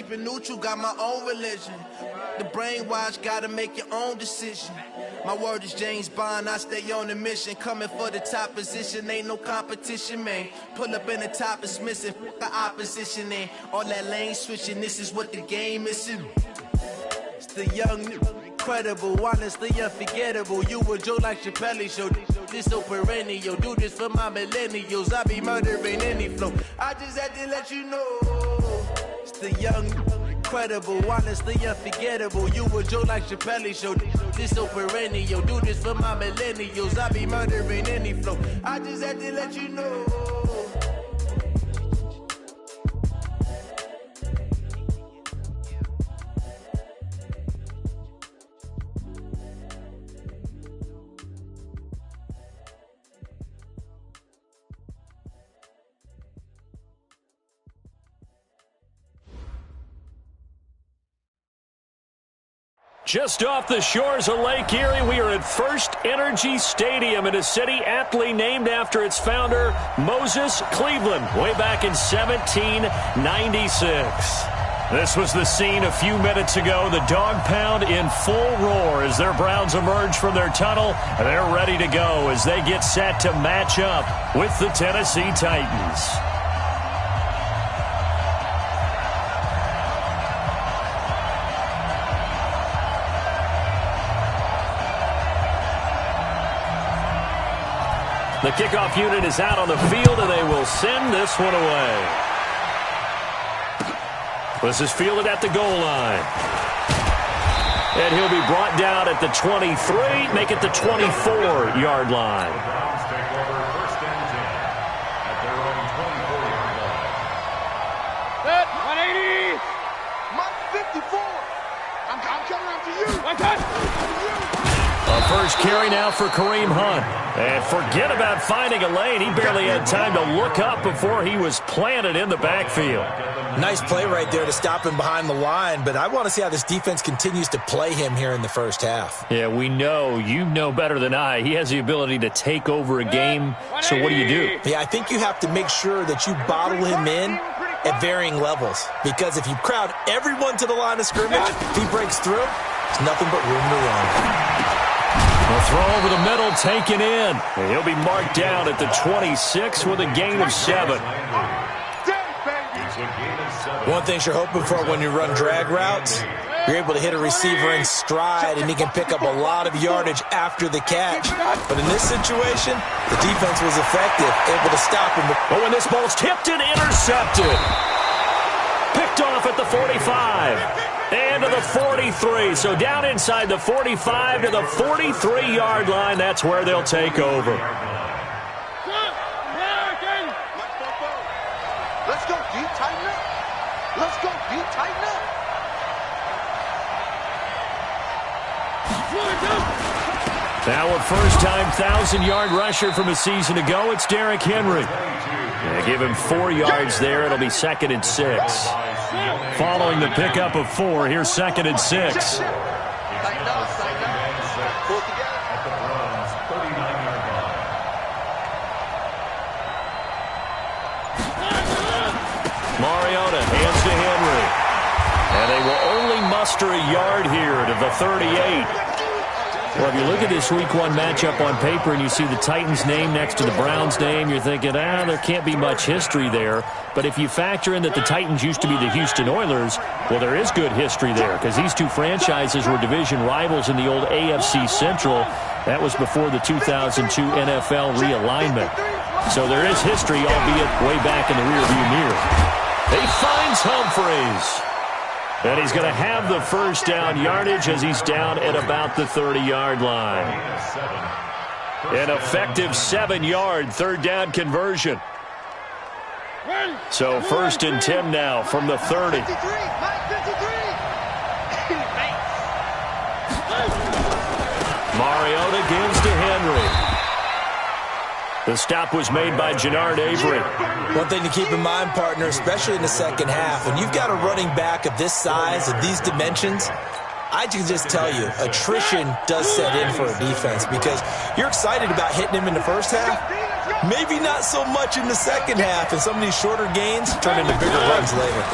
keeping neutral, got my own religion. The brainwash, gotta make your own decision. My word is James Bond, I stay on a mission. Coming for the top position, ain't no competition, man. Pull up in the top, it's missing, the opposition in. All that lane switching, this is what the game is. It's the young, incredible, honestly unforgettable. You a joke like Chappelle show. This so perennial, do this for my millennials. I be murdering any flow. I just had to let you know. It's the young, incredible, honestly unforgettable. You a joke like Chappelle show. This so perennial, do this for my millennials. I be murdering any flow. I just had to let you know. Just off the shores of Lake Erie, we are at First Energy Stadium in a city aptly named after its founder, Moses Cleveland, way back in 1796. This was the scene a few minutes ago. The dog pound in full roar as their Browns emerge from their tunnel. They're ready to go as they get set to match up with the Tennessee Titans. The kickoff unit is out on the field, and they will send this one away. This is fielded at the goal line. And he'll be brought down at the 23, make it the 24-yard line. The Browns take over first and 10 at their own 24-yard line. Set, 180. Mark 54. I'm coming after you. One touch. A first carry now for Kareem Hunt. And forget about finding a lane. He barely had time to look up before he was planted in the backfield. Nice play right there to stop him behind the line, but I want to see how this defense continues to play him here in the first half. Yeah, we know. You know better than I. He has the ability to take over a game, so what do you do? Yeah, I think you have to make sure that you bottle him in at varying levels, because if you crowd everyone to the line of scrimmage, if he breaks through, there's nothing but room to run. The throw over the middle, taken in. And he'll be marked down at the 26 with a gain of 7. One thing you're hoping for when you run drag routes, you're able to hit a receiver in stride, and he can pick up a lot of yardage after the catch. But in this situation, the defense was effective, able to stop him. Oh, and this ball's tipped and intercepted. Picked off at the 45. And to the 43. So down inside the 45 to the 43-yard line. That's where they'll take over. Let's go, D. Tighten up. Let's go, D. Tighten up. Now a first-time 1,000-yard rusher from a season ago. It's Derrick Henry. Yeah, give him 4 yards there. It'll be 2nd and 6. Following the pickup of 4, here's 2nd and 6. Mariota hands to Henry. And they will only muster a yard here to the 38. Well, if you look at this Week 1 matchup on paper and you see the Titans' name next to the Browns' name, you're thinking, there can't be much history there. But if you factor in that the Titans used to be the Houston Oilers, well, there is good history there because these two franchises were division rivals in the old AFC Central. That was before the 2002 NFL realignment. So there is history, albeit way back in the rearview mirror. He finds Humphreys. And he's going to have the first down yardage as he's down at about the 30-yard line. An effective 7-yard 3rd down conversion. So 1st and 10 now from the 30. Mariota gives to Henry. The stop was made by Jannard Avery. One thing to keep in mind, partner, especially in the second half, when you've got a running back of this size, of these dimensions, I can just tell you, attrition does set in for a defense because you're excited about hitting him in the first half, maybe not so much in the second half, and some of these shorter gains turn into bigger runs later.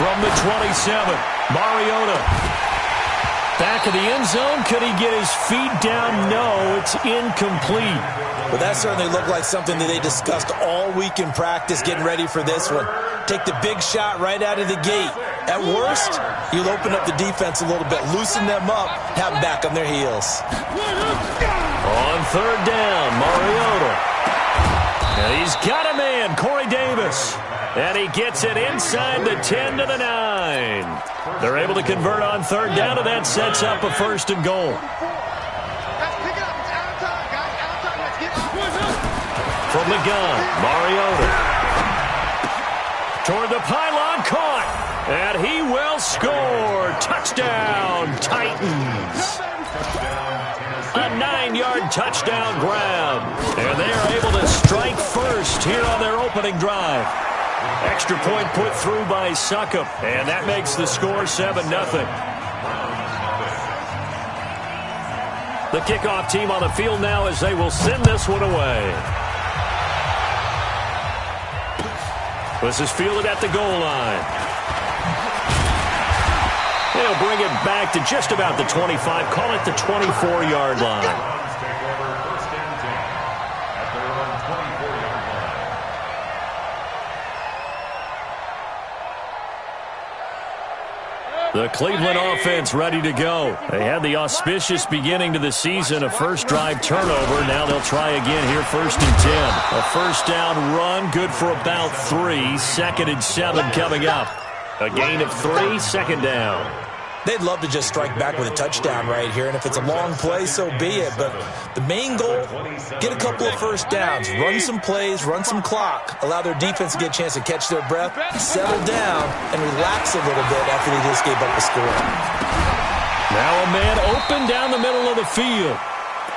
From the 27, Mariota. Back of the end zone. Could he get his feet down? No, it's incomplete. Well, that certainly looked like something that they discussed all week in practice getting ready for this one. Take the big shot right out of the gate. At worst, you'll open up the defense a little bit, loosen them up, have them back on their heels. On third down, Mariota. And he's got a man, Corey Davis. And he gets it inside the 10 to the 9. They're able to convert on third down, and that sets up a 1st and goal. From the gun, Mariota. Toward the pylon, caught. And he will score. Touchdown, Titans. A 9-yard touchdown grab. And they are able to strike first here on their opening drive. Extra point put through by Succop, and that makes the score 7-0. The kickoff team on the field now as they will send this one away. This is fielded at the goal line. They'll bring it back to just about the 25, call it the 24-yard line. The Cleveland offense ready to go. They had the auspicious beginning to the season, a first drive turnover. Now they'll try again here, 1st and 10. A first down run, good for about 3. 2nd and 7 coming up. A gain of 3, 2nd down. They'd love to just strike back with a touchdown right here, and if it's a long play, so be it. But the main goal, get a couple of first downs, run some plays, run some clock, allow their defense to get a chance to catch their breath, settle down, and relax a little bit after they just gave up a score. Now a man open down the middle of the field.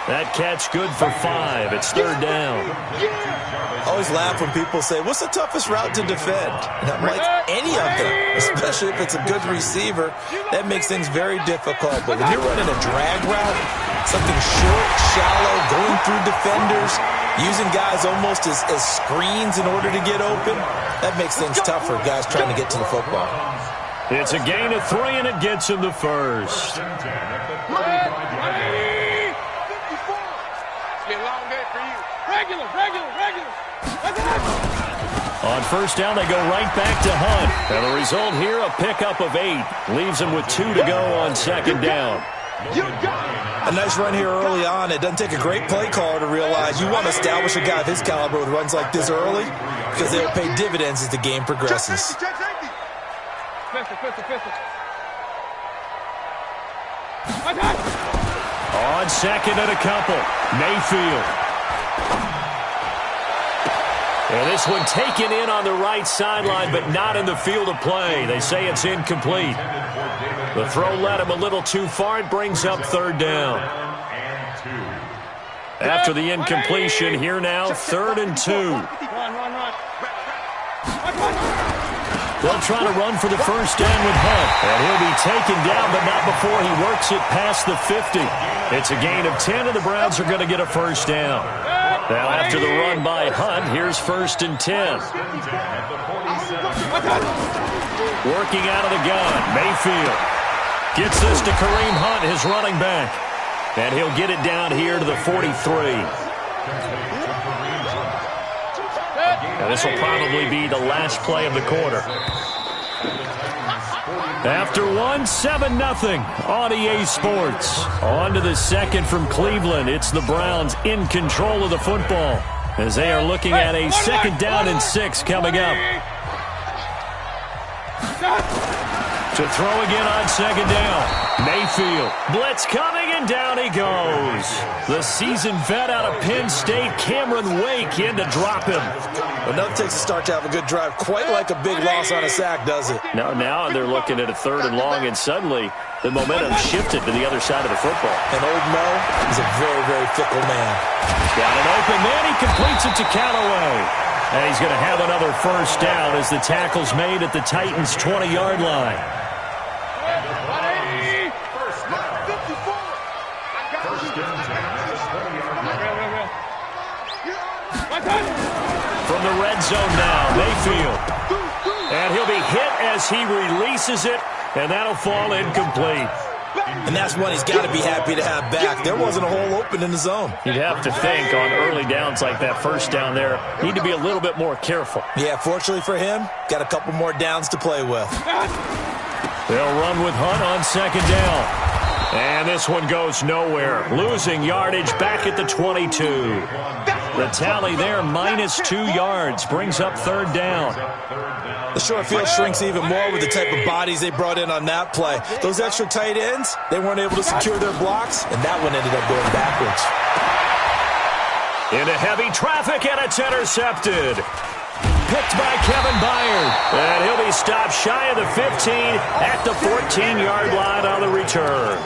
That catch good for 5. It's 3rd down. I always laugh when people say, what's the toughest route to defend? And I'm like, any of them, especially if it's a good receiver. That makes things very difficult. But when you're running a drag route, something short, shallow, going through defenders, using guys almost as screens in order to get open, that makes things tough for guys trying to get to the football. It's a gain of 3, and it gets him the 1st. On 1st down, they go right back to Hunt. And the result here, a pickup of 8. Leaves him with 2 to go on 2nd down. A nice run here early on. It doesn't take a great play caller to realize you want to establish a guy of his caliber with runs like this early because they'll pay dividends as the game progresses. On 2nd and a couple, Mayfield. And this one taken in on the right sideline, but not in the field of play. They say it's incomplete. The throw led him a little too far. It brings up 3rd down. After the incompletion, here now, 3rd and 2. They'll try to run for the 1st down with Hunt. And he'll be taken down, but not before he works it past the 50. It's a gain of 10, and the Browns are going to get a 1st down. Now after the run by Hunt, here's 1st and 10. Working out of the gun, Mayfield gets this to Kareem Hunt, his running back. And he'll get it down here to the 43. And this will probably be the last play of the quarter. After 7-0 on EA Sports. On to the 2nd from Cleveland. It's the Browns in control of the football as they are looking at a 2nd down and 6 coming up. To throw again on 2nd down. Mayfield. Blitz coming, and down he goes. The seasoned vet out of Penn State, Cameron Wake, in to drop him. Enough takes a start to have a good drive. Quite like a big loss on a sack, does it? Now they're looking at a 3rd and long, and suddenly the momentum shifted to the other side of the football. And old Mo is a very, very fickle man. Got it open, then he completes it to Callaway. And he's going to have another 1st down as the tackle's made at the Titans' 20-yard line. From the red zone now, Mayfield. And he'll be hit as he releases it, and that'll fall incomplete. And that's one he's got to be happy to have back. There wasn't a hole open in the zone. You'd have to think on early downs like that first down there, need to be a little bit more careful. Yeah, fortunately for him, got a couple more downs to play with. They'll run with Hunt on second down. And this one goes nowhere. Losing yardage back at the 22. The tally there, -2 yards, brings up third down. The short field shrinks even more with the type of bodies they brought in on that play. Those extra tight ends, they weren't able to secure their blocks, and that one ended up going backwards. Into heavy traffic, and it's intercepted. Picked by Kevin Byard. And he'll be stopped shy of the 15 at the 14-yard line on the return.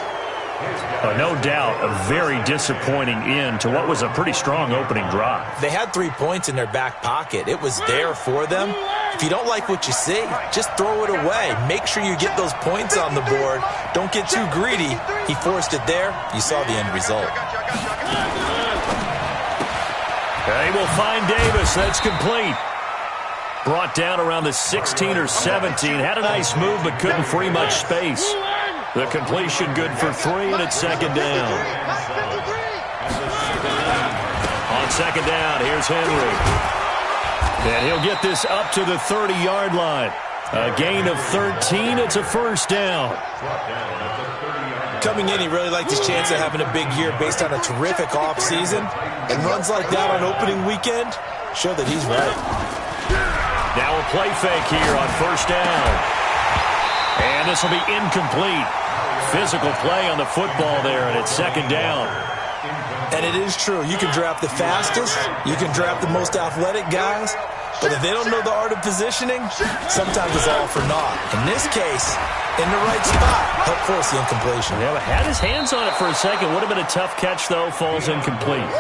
No doubt a very disappointing end to what was a pretty strong opening drive. They had 3 points in their back pocket. It was there for them. If you don't like what you see, just throw it away. Make sure you get those points on the board. Don't get too greedy. He forced it there. You saw the end result. They will find Davis. That's complete. Brought down around the 16 or 17. Had a nice move, but couldn't free much space. The completion good for 3, and it's second down. On second down, here's Henry. And he'll get this up to the 30-yard line. A gain of 13. It's a first down. Coming in, he really liked his chance of having a big year based on a terrific offseason. And runs like that on opening weekend show that he's right. Now a play fake here on first down. And this will be incomplete. Physical play on the football there, and it's second down. And it is true. You can draft the fastest. You can draft the most athletic guys. But if they don't know the art of positioning, sometimes it's all for naught. In this case, in the right spot, help force the incompletion. Yeah, but had his hands on it for a second. Would have been a tough catch, though. Falls incomplete.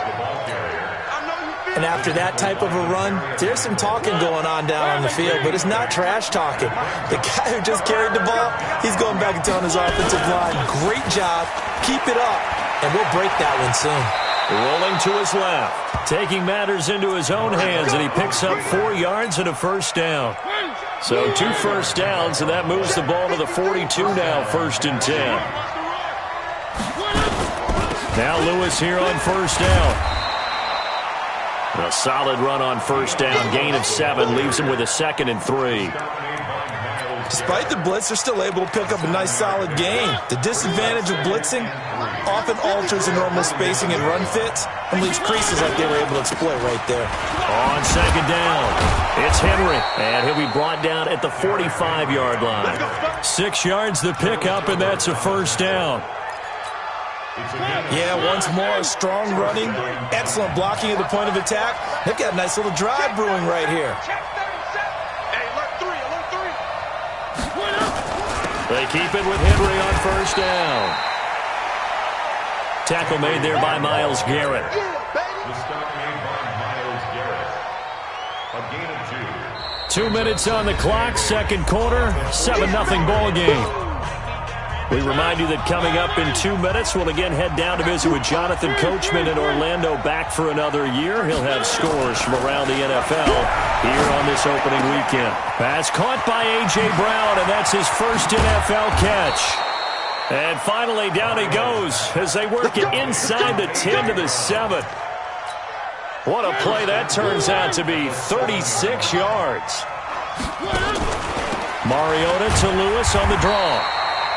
And after that type of a run, there's some talking going on down on the field, but it's not trash talking. The guy who just carried the ball, he's going back and telling his offensive line, great job, keep it up, and we'll break that one soon. Rolling to his left, taking matters into his own hands, and he picks up 4 yards and a first down. So 2 first downs, and that moves the ball to the 42 now, 1st and 10. Now Lewis here on first down. A solid run on first down. Gain of 7 leaves him with a 2nd and 3. Despite the blitz, they're still able to pick up a nice solid gain. The disadvantage of blitzing often alters the normal spacing and run fits and leaves creases like they were able to exploit right there. On second down, it's Henry, and he'll be brought down at the 45-yard line. 6 yards the pickup, and that's a first down. Yeah, once more, strong running, excellent blocking at the point of attack. They've got a nice little drive brewing right here. They keep it with Henry on first down. Tackle made there by Myles Garrett. The stop made by Myles Garrett. A gain of 2. 2 minutes on the clock, second quarter, 7-0 ball game. We remind you that coming up in 2 minutes, we'll again head down to visit with Jonathan Coachman in Orlando, back for another year. He'll have scores from around the NFL here on this opening weekend. Pass caught by A.J. Brown, and that's his first NFL catch. And finally, down he goes as they work it inside the 10 to the 7. What a play that turns out to be, 36 yards. Mariota to Lewis on the draw.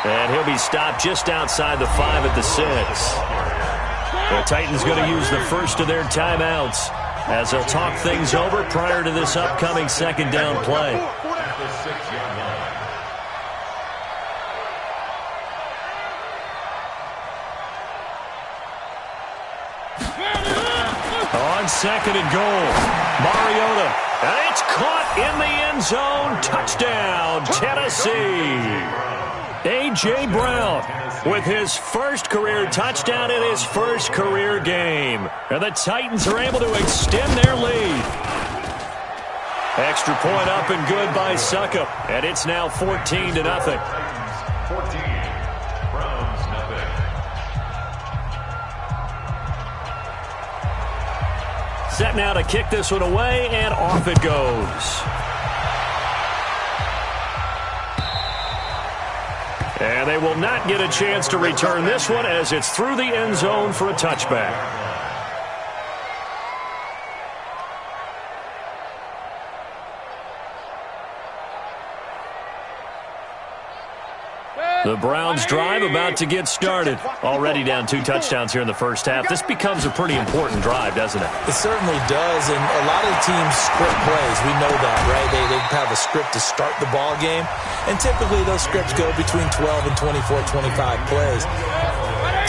And he'll be stopped just outside the 5 at the 6. The Titans going to use the first of their timeouts as they'll talk things over prior to this upcoming second down play. At the 6-yard line. On second and goal, Mariota. And it's caught in the end zone. Touchdown, Tennessee. A.J. Brown with his first career touchdown in his first career game. And the Titans are able to extend their lead. Extra point up and good by Succop. And it's now 14-0. 14. Browns nothing. Set now to kick this one away, and off it goes. And they will not get a chance to return this one as it's through the end zone for a touchback. The Browns drive about to get started. Already down 2 touchdowns here in the first half. This becomes a pretty important drive, doesn't it? It certainly does, and a lot of the teams script plays. We know that, right? They have a script to start the ball game, and typically those scripts go between 12 and 24, 25 plays.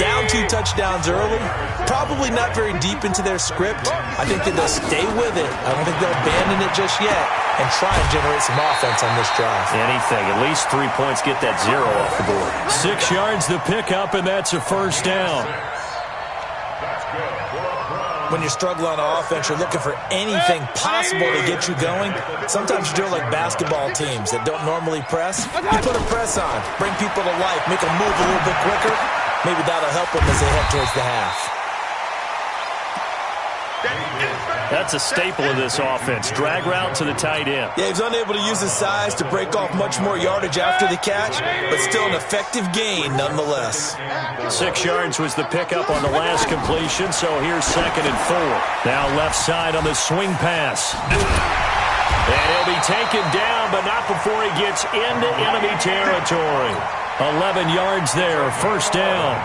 Down 2 touchdowns early, probably not very deep into their script. I think that they'll stay with it. I don't think they'll abandon it just yet and try and generate some offense on this drive. Anything. At least 3 points, get that 0 off the board. 6 yards the pickup, and that's a first down. When you struggle on offense, you're looking for anything possible to get you going. Sometimes you do it like basketball teams that don't normally press. You put a press on, bring people to life, make them move a little bit quicker. Maybe that'll help them as they head towards the half. That's a staple of this offense. Drag route to the tight end. Yeah, he's unable to use his size to break off much more yardage after the catch, but still an effective gain nonetheless. 6 yards was the pickup on the last completion, so here's 2nd and 4. Now left side on the swing pass. And he'll be taken down, but not before he gets into enemy territory. 11 yards there, first down.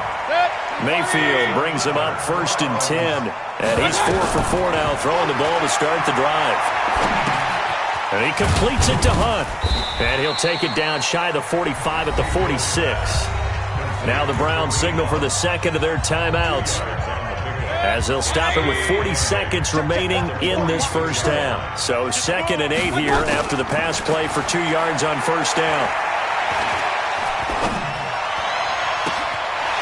Mayfield brings him up 1st and 10. And he's 4 for 4 now, throwing the ball to start the drive. And he completes it to Hunt. And he'll take it down shy of the 45 at the 46. Now the Browns signal for the second of their timeouts, as they'll stop it with 40 seconds remaining in this first half. So 2nd and 8 here after the pass play for 2 yards on first down.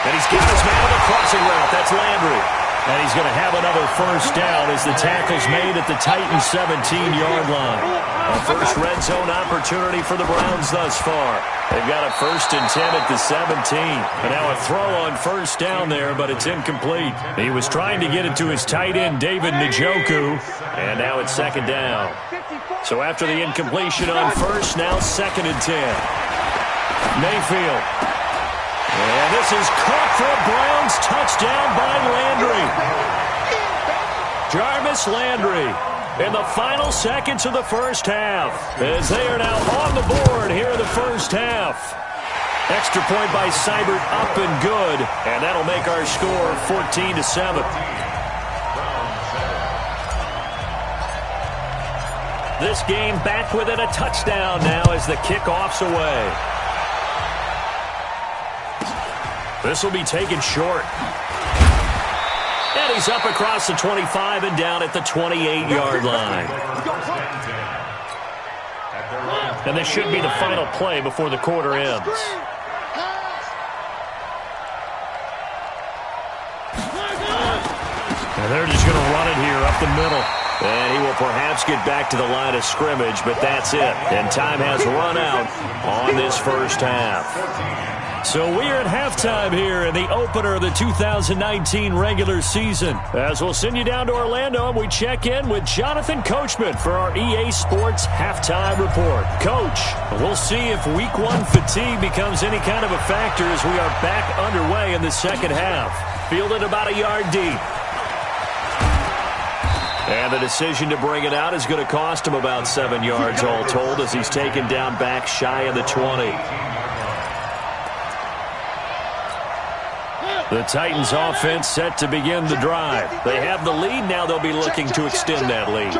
And he's got his man on the crossing route. That's Landry. And he's going to have another first down as the tackle's made at the Titans' 17-yard line. A first red zone opportunity for the Browns thus far. They've got a 1st and 10 at the 17. And now a throw on first down there, but it's incomplete. He was trying to get it to his tight end, David Njoku. And now it's 2nd down. So after the incompletion on first, now 2nd and 10. Mayfield. And this is caught for a Browns touchdown by Landry. Jarvis Landry in the final seconds of the first half, as they are now on the board here in the first half. Extra point by Seibert, up and good, and that'll make our score 14-7. This game back within a touchdown now as the kickoff's away. This will be taken short. And he's up across the 25 and down at the 28-yard line. And this should be the final play before the quarter ends. And they're just going to run it here up the middle. And he will perhaps get back to the line of scrimmage, but that's it. And time has run out on this first half. So we are at halftime here in the opener of the 2019 regular season. As we'll send you down to Orlando, and we check in with Jonathan Coachman for our EA Sports Halftime Report. Coach, we'll see if Week 1 fatigue becomes any kind of a factor as we are back underway in the second half. Fielded about a yard deep. And the decision to bring it out is going to cost him about 7 yards all told, as he's taken down back shy of the 20. The Titans offense set to begin the drive. They have the lead. Now they'll be looking to extend that lead.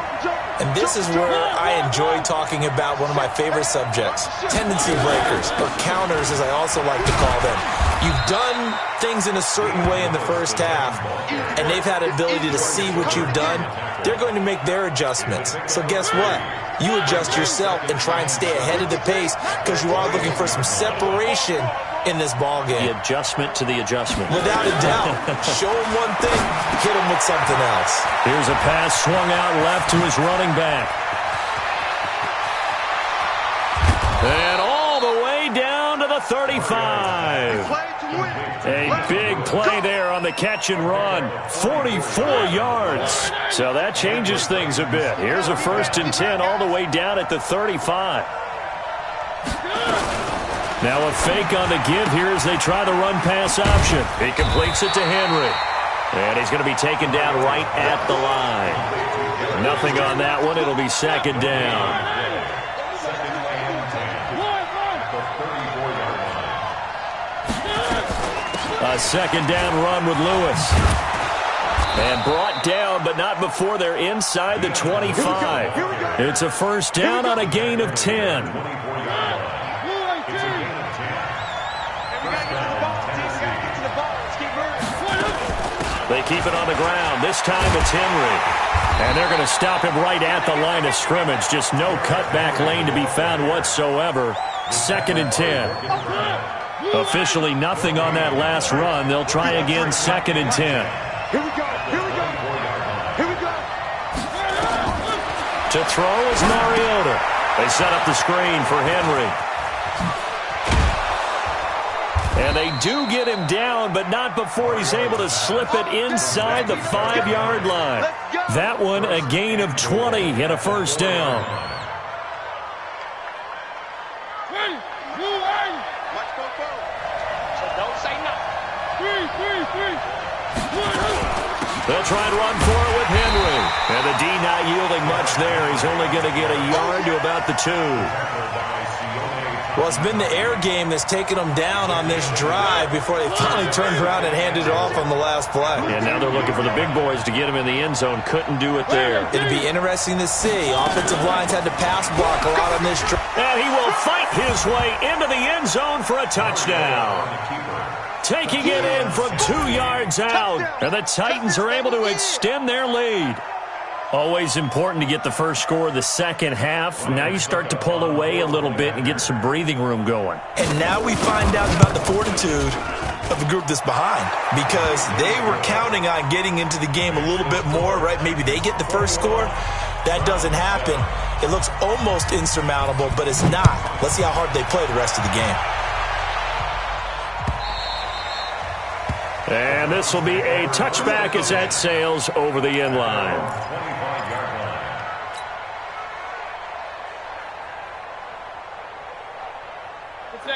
And this is where I enjoy talking about one of my favorite subjects, tendency breakers, or counters as I also like to call them. You've done things in a certain way in the first half, and they've had the ability to see what you've done. They're going to make their adjustments. So guess what? You adjust yourself and try and stay ahead of the pace because you are looking for some separation in this ball game. The adjustment to the adjustment. Without a doubt. Show him one thing, hit him with something else. Here's a pass swung out left to his running back. And all the way down to the 35. A big play there on the catch and run. 44 yards. So that changes things a bit. Here's a 1st and 10 all the way down at the 35. Now a fake on the give here as they try the run-pass option. He completes it to Henry. And he's going to be taken down right at the line. Nothing on that one. It'll be second down. A second down run with Lewis. And brought down, but not before they're inside the 25. It's a first down on a gain of 10. They keep it on the ground. This time it's Henry. And they're going to stop him right at the line of scrimmage. Just no cutback lane to be found whatsoever. Second and 10. Officially nothing on that last run. They'll try again, second and 10. Here we go. Here we go. Here we go. To throw is Mariota. They set up the screen for Henry. And they do get him down, but not before he's able to slip it inside the 5-yard line. That one a gain of 20 and a first down. They'll try and run for it with Henry. And the D not yielding much there. He's only going to get a yard to about the 2. Well, it's been the air game that's taken them down on this drive before they finally turned around and handed it off on the last play. And now they're looking for the big boys to get him in the end zone. Couldn't do it there. It'd be interesting to see. Offensive lines had to pass block a lot on this drive. And he will fight his way into the end zone for a touchdown. Taking it in from 2 yards out. And the Titans are able to extend their lead. Always important to get the first score of the second half. Now you start to pull away a little bit and get some breathing room going. And now we find out about the fortitude of the group that's behind, because they were counting on getting into the game a little bit more, right? Maybe they get the first score. That doesn't happen. It looks almost insurmountable, but it's not. Let's see how hard they play the rest of the game. And this will be a touchback as that sails over the end line.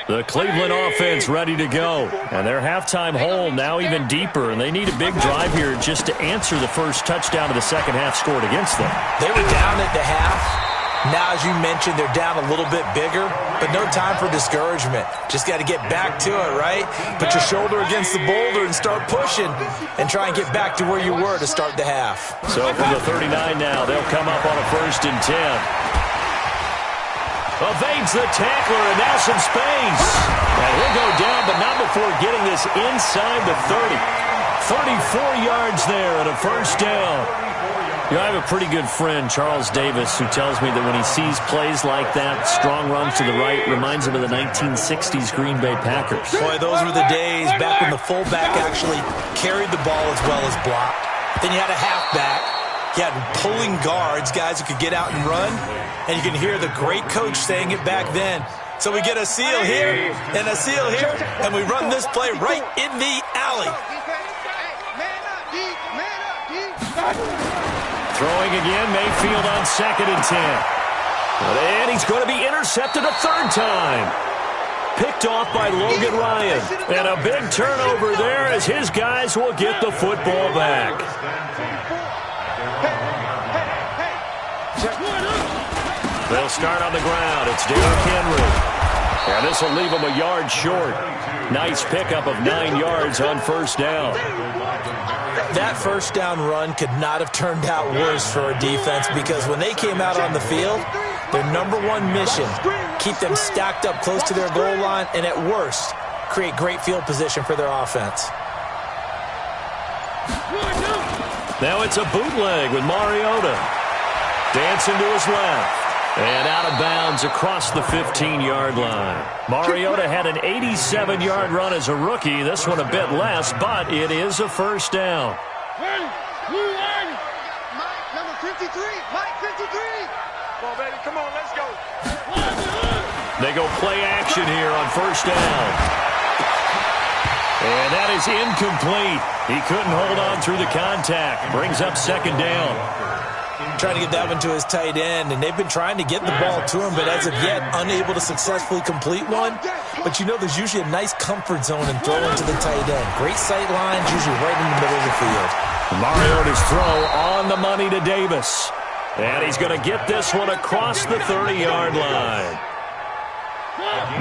The Cleveland offense ready to go. And their halftime hole now even deeper. And they need a big drive here just to answer the first touchdown of the second half scored against them. They were down at the half. Now, as you mentioned, they're down a little bit bigger, but no time for discouragement. Just got to get back to it, right? Put your shoulder against the boulder and start pushing and try and get back to where you were to start the half. So from the 39 now, they'll come up on a first and 10. Evades the tackler, and now some space. And he'll go down, but not before getting this inside the 30. 34 yards there and a first down. You know, I have a pretty good friend, Charles Davis, who tells me that when he sees plays like that, strong runs to the right, reminds him of the 1960s Green Bay Packers. Boy, those were the days back when the fullback actually carried the ball as well as blocked. Then you had a halfback. You had pulling guards, guys who could get out and run. And you can hear the great coach saying it back then. So we get a seal here and a seal here, and we run this play right in the alley. Throwing again, Mayfield on second and 10. And he's going to be intercepted a third time. Picked off by Logan Ryan. And a big turnover there as his guys will get the football back. They'll start on the ground. It's Derrick Henry. And this will leave him a yard short. Nice pickup of 9 yards on first down. That first down run could not have turned out worse for a defense, because when they came out on the field, their number one mission, keep them stacked up close to their goal line, and at worst, create great field position for their offense. Now it's a bootleg with Mariota. Dancing to his left. And out of bounds across the 15-yard line. Mariota had an 87-yard run as a rookie. This one a bit less, but it is a first down. Mike, number 53. Mike, 53. Come on, baby. Come on, let's go. They go play action here on first down. And that is incomplete. He couldn't hold on through the contact. Brings up second down. Trying to get that one to his tight end, and they've been trying to get the ball to him, but as of yet, unable to successfully complete one. But you know there's usually a nice comfort zone in throwing to the tight end. Great sight lines, usually right in the middle of the field. Mariota's throw on the money to Davis. And he's going to get this one across the 30-yard line.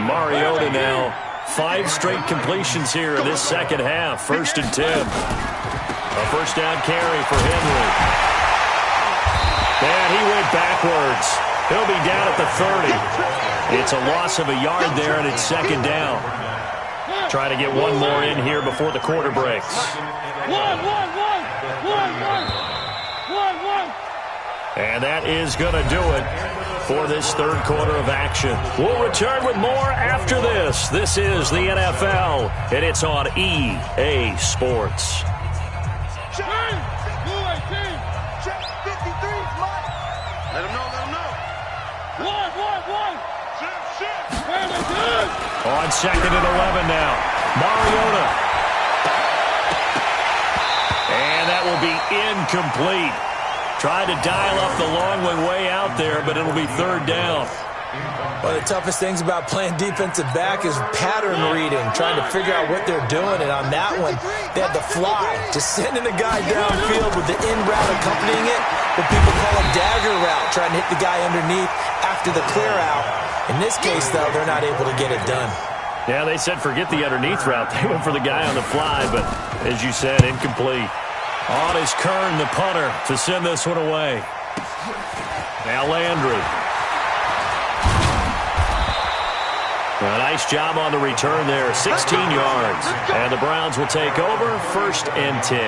Mariota now 5 straight completions here in this second half. 1st and 10. A first down carry for Henry. And he went backwards. He'll be down at the 30. It's a loss of a yard there, and it's 2nd down. Trying to get one more in here before the quarter breaks. And that is going to do it for this 3rd quarter of action. We'll return with more after this. This is the NFL, and it's on EA Sports. Let him know. On 2nd and 11 now. Mariota. And that will be incomplete. Tried to dial up the long way out there, but it'll be 3rd down. One of the toughest things about playing defensive back is pattern reading, trying to figure out what they're doing. And on that one, they had the fly, just sending a guy downfield with the in route accompanying it, what people call a dagger route, trying to hit the guy underneath after the clear out. In this case, though, they're not able to get it done. Yeah, they said forget the underneath route. They went for the guy on the fly, but as you said, incomplete. On is Kern, the punter, to send this one away. Now Landry. A nice job on the return there, 16 yards. And the Browns will take over, 1st and 10.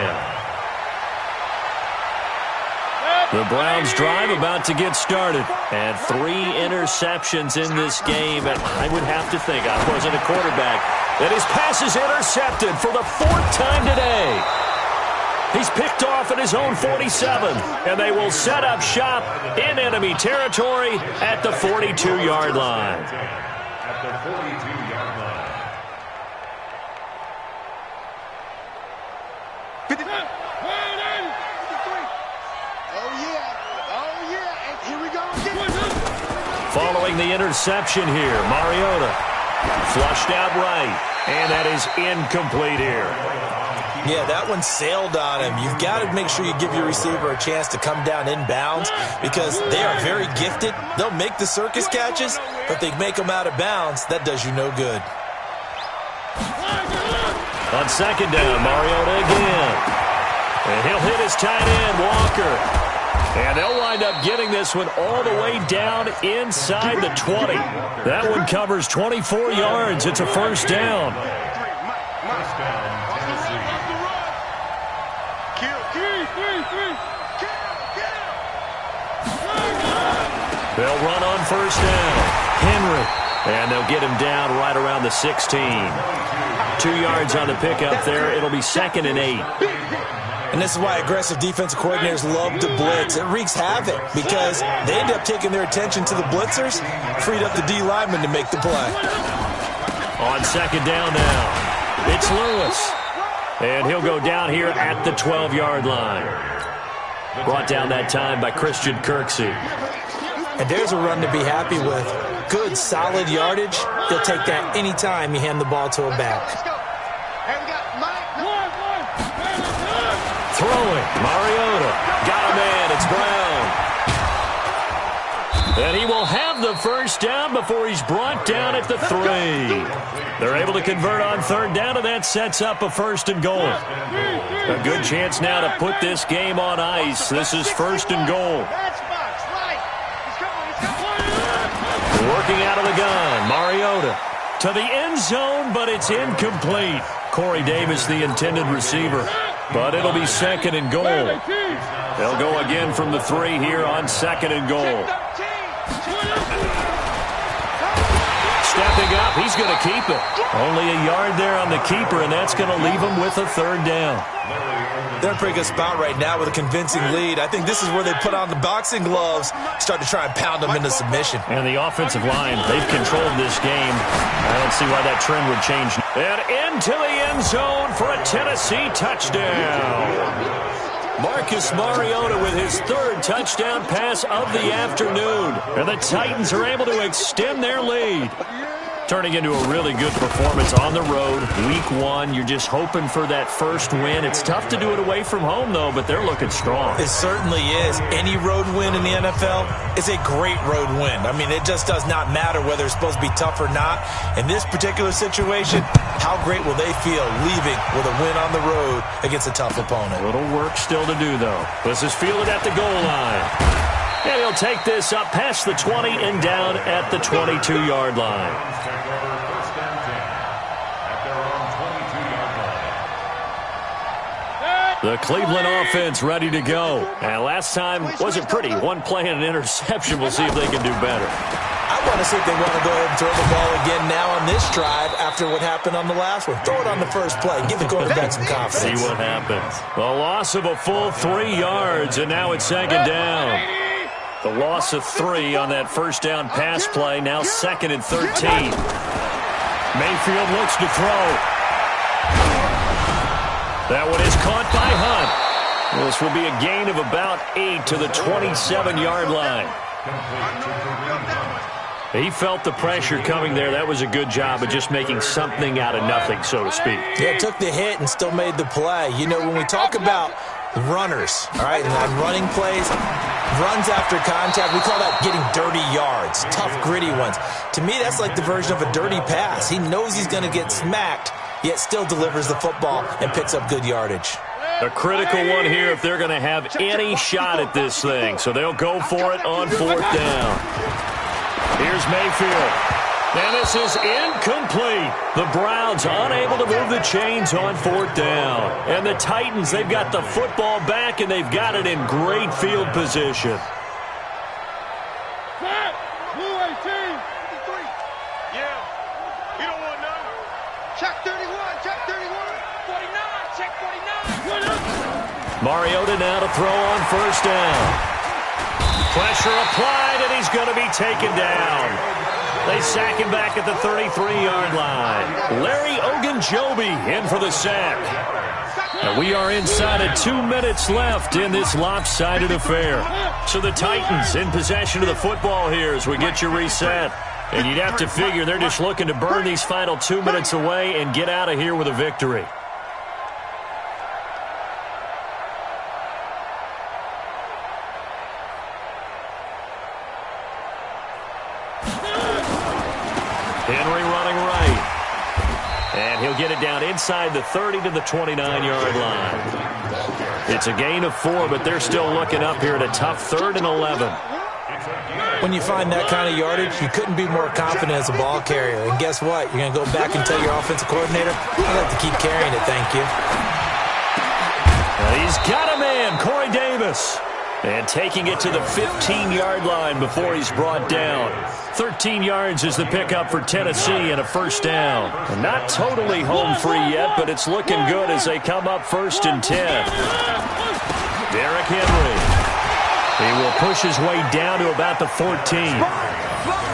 The Browns drive about to get started. And 3 interceptions in this game. And I would have to think, I wasn't a quarterback, that his pass is intercepted for the 4th time today. He's picked off at his own 47. And they will set up shop in enemy territory at the 42-yard line. At the 42-yard line. 53. Oh, yeah. And here we go again. Following the interception here, Mariota flushed out right. And that is incomplete here. Yeah, that one sailed on him. You've got to make sure you give your receiver a chance to come down inbounds because they are very gifted. They'll make the circus catches, but they make them out of bounds. That does you no good. On 2nd down, Mariota again. And he'll hit his tight end, Walker. And they'll wind up getting this one all the way down inside the 20. That one covers 24 yards. It's a 1st down. First down, Tennessee. They'll run on 1st down. Henry. And they'll get him down right around the 16. 2 yards on the pickup there. It'll be 2nd and 8. And this is why aggressive defensive coordinators love to blitz. It wreaks havoc because they end up taking their attention to the blitzers, freed up the D lineman to make the play. On 2nd down now, it's Lewis. And he'll go down here at the 12-yard line. Brought down that time by Christian Kirksey. And there's a run to be happy with. Good, solid yardage. He'll take that anytime you hand the ball to a back. Throwing, Mariota. Got a man, it's Brown. And he will have the 1st down before he's brought down at the 3. They're able to convert on 3rd down, and that sets up a 1st and goal. A good chance now to put this game on ice. This is 1st and goal. Working out of the gun, Mariota to the end zone, but it's incomplete. Corey Davis, the intended receiver, but it'll be 2nd and goal. They'll go again from the 3 here on 2nd and goal. Stepping up, he's going to keep it. Only a yard there on the keeper, and that's going to leave him with a 3rd down. They're in a pretty good spot right now with a convincing lead. I think this is where they put on the boxing gloves, start to try and pound them into submission. And the offensive line, they've controlled this game. I don't see why that trend would change. And into the end zone for a Tennessee touchdown. Marcus Mariota with his third touchdown pass of the afternoon. And the Titans are able to extend their lead. Turning into a really good performance on the road. Week 1, you're just hoping for that first win. It's tough to do it away from home, though, but they're looking strong. It certainly is. Any road win in the NFL is a great road win. I mean, it just does not matter whether it's supposed to be tough or not. In this particular situation, how great will they feel leaving with a win on the road against a tough opponent? A little work still to do, though. This is fielded at the goal line. And he'll take this up past the 20 and down at the 22-yard line. The Cleveland offense ready to go. And last time wasn't pretty. One play and an interception. We'll see if they can do better. I want to see if they want to go ahead and throw the ball again now on this drive after what happened on the last one. Throw it on the first play. Give the quarterback some confidence. See what happens. The loss of a full 3 yards, and now it's second down. The loss of 3 on that first down pass play. Now 2nd and 13. Mayfield looks to throw. That one is caught by Hunt. This will be a gain of about 8 to the 27-yard line. He felt the pressure coming there. That was a good job of just making something out of nothing, so to speak. Yeah, took the hit and still made the play. You know, when we talk about runners, all right, and running plays, runs after contact, we call that getting dirty yards, tough, gritty ones. To me, that's like the version of a dirty pass. He knows he's going to get smacked, yet still delivers the football and picks up good yardage. A critical one here if they're going to have any shot at this thing. So they'll go for it on 4th down. Here's Mayfield. And this is incomplete. The Browns unable to move the chains on 4th down. And the Titans, they've got the football back, and they've got it in great field position. Mariota now to throw on 1st down. Pressure applied, and he's going to be taken down. They sack him back at the 33-yard line. Larry Ogunjobi in for the sack. And we are inside of 2 minutes left in this lopsided affair. So the Titans in possession of the football here as we get you reset. And you'd have to figure they're just looking to burn these final 2 minutes away and get out of here with a victory. Henry running right. And he'll get it down inside the 30 to the 29-yard line. It's a gain of 4, but they're still looking up here at a tough 3rd and 11. When you find that kind of yardage, you couldn't be more confident as a ball carrier. And guess what? You're going to go back and tell your offensive coordinator, I'd like to keep carrying it, thank you. He's got a man, Corey Davis. And taking it to the 15-yard line before he's brought down. 13 yards is the pickup for Tennessee and a 1st down. And not totally home free yet, but it's looking good as they come up 1st and 10. Derrick Henry. He will push his way down to about the 14.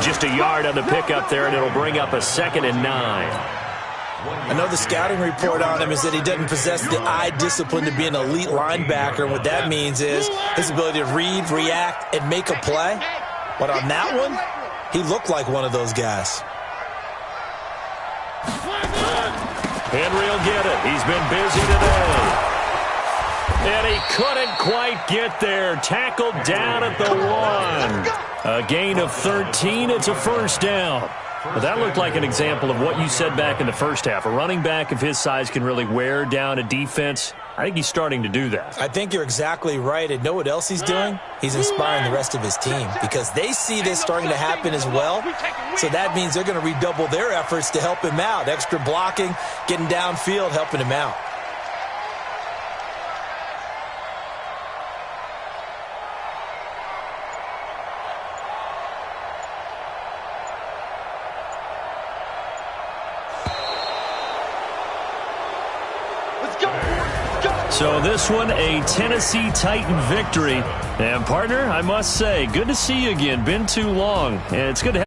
Just a yard on the pickup there, and it'll bring up a 2nd and 9. I know the scouting report on him is that he doesn't possess the eye discipline to be an elite linebacker. And what that means is his ability to read, react, and make a play. But on that one, he looked like one of those guys. Henry will get it. He's been busy today. And he couldn't quite get there. Tackled down at the 1. A gain of 13. It's a 1st down. But that looked like an example of what you said back in the first half. A running back of his size can really wear down a defense. I think he's starting to do that. I think you're exactly right. And know what else he's doing? He's inspiring the rest of his team because they see this starting to happen as well. So that means they're going to redouble their efforts to help him out. Extra blocking, getting downfield, helping him out. So this one, a Tennessee Titan victory. And, partner, I must say, good to see you again. Been too long. And it's good to have